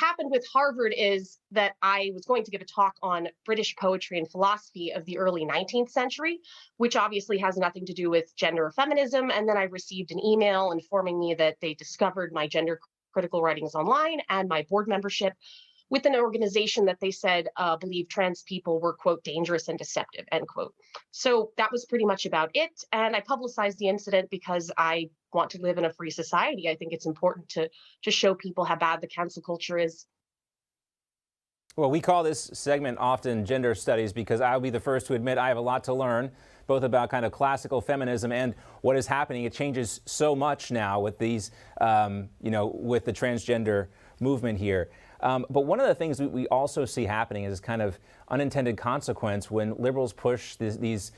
happened with Harvard is that I was going to give a talk on British poetry and philosophy of the early 19th century, which obviously has nothing to do with gender or feminism. And then I received an email informing me that they discovered my gender critical writings online and my board membership with an organization that they said believed trans people were, quote, dangerous and deceptive, end quote. So that was pretty much about it. And I publicized the incident because I want to live in a free society. I think it's important to show people how bad the cancel culture is. Well, we call this segment often gender studies because I'll be the first to admit I have a lot to learn, both about kind of classical feminism and what is happening. It changes so much now with these, with the transgender movement here. But one of the things we also see happening is this kind of unintended consequence when liberals push this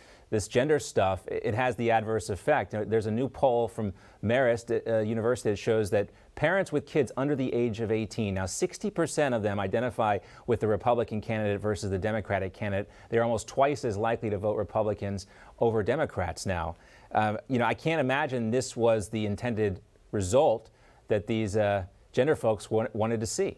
gender stuff. It has the adverse effect. There's a new poll from Marist University that shows that parents with kids under the age of 18, now 60% of them identify with the Republican candidate versus the Democratic candidate. They're almost twice as likely to vote Republicans over Democrats now. I can't imagine this was the intended result that these gender folks wanted to see.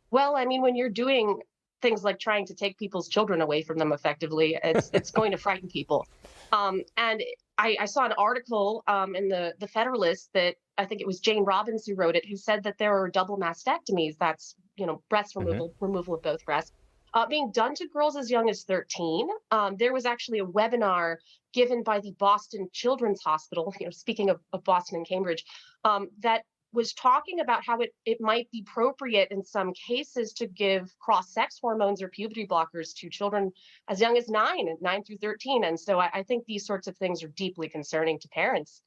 Well, I mean, when you're doing things like trying to take people's children away from them effectively, it's going to frighten people. And I saw an article in the Federalist that I think it was Jane Robbins who wrote it, who said that there are double mastectomies, that's, breast removal of both breasts, being done to girls as young as 13. There was actually a webinar given by the Boston Children's Hospital, speaking of Boston and Cambridge, that was talking about how it might be appropriate in some cases to give cross-sex hormones or puberty blockers to children as young as 9 through 13. And so I think these sorts of things are deeply concerning to parents.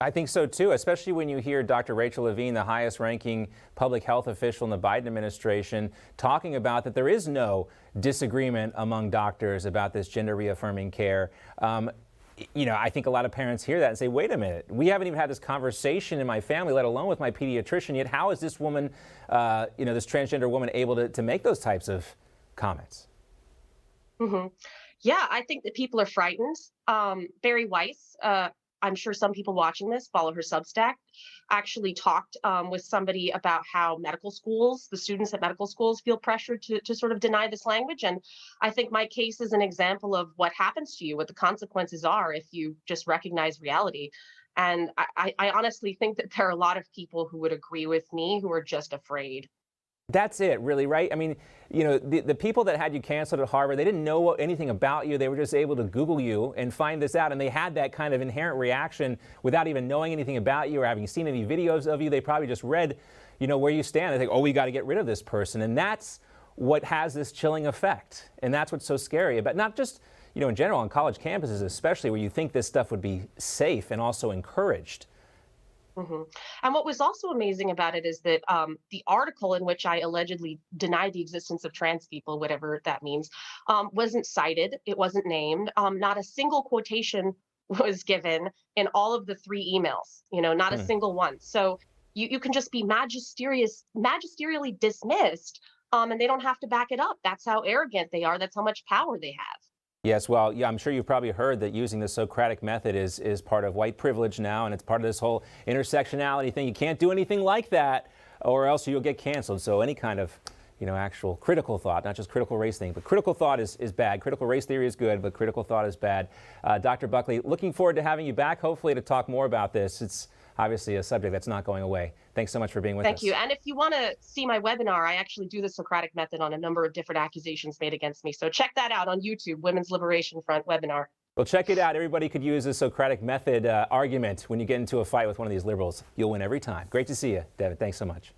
I think so, too, especially when you hear Dr. Rachel Levine, the highest ranking public health official in the Biden administration, talking about that there is no disagreement among doctors about this gender reaffirming care. I think a lot of parents hear that and say, wait a minute, we haven't even had this conversation in my family, let alone with my pediatrician yet. How is this woman, this transgender woman able to make those types of comments? Mm-hmm. Yeah, I think that people are frightened. Barry Weiss, I'm sure some people watching this follow her Substack, actually talked with somebody about how the students at medical schools feel pressured to sort of deny this language. And I think my case is an example of what happens to you, what the consequences are if you just recognize reality. And I honestly think that there are a lot of people who would agree with me who are just afraid. That's it, really, right? I mean, the people that had you canceled at Harvard, they didn't know anything about you. They were just able to Google you and find this out. And they had that kind of inherent reaction without even knowing anything about you or having seen any videos of you. They probably just read, where you stand. They think, oh, we got to get rid of this person. And that's what has this chilling effect. And that's what's so scary about not just, in general on college campuses, especially where you think this stuff would be safe and also encouraged. Mm-hmm. And what was also amazing about it is that the article in which I allegedly denied the existence of trans people, whatever that means, wasn't cited. It wasn't named. Not a single quotation was given in all of the 3 emails, not a single one. So you can just be magisterially dismissed, and they don't have to back it up. That's how arrogant they are. That's how much power they have. Yes, well, yeah, I'm sure you've probably heard that using the Socratic method is part of white privilege now, and it's part of this whole intersectionality thing. You can't do anything like that, or else you'll get canceled. So any kind of, actual critical thought, not just critical race thing, but critical thought is bad. Critical race theory is good, but critical thought is bad. Dr. Buckley, looking forward to having you back, hopefully to talk more about this. It's obviously a subject that's not going away. Thanks so much for being with us. Thank you. And if you want to see my webinar, I actually do the Socratic method on a number of different accusations made against me. So check that out on YouTube, Women's Liberation Front webinar. Well, check it out. Everybody could use the Socratic method argument when you get into a fight with one of these liberals. You'll win every time. Great to see you, Devin. Thanks so much.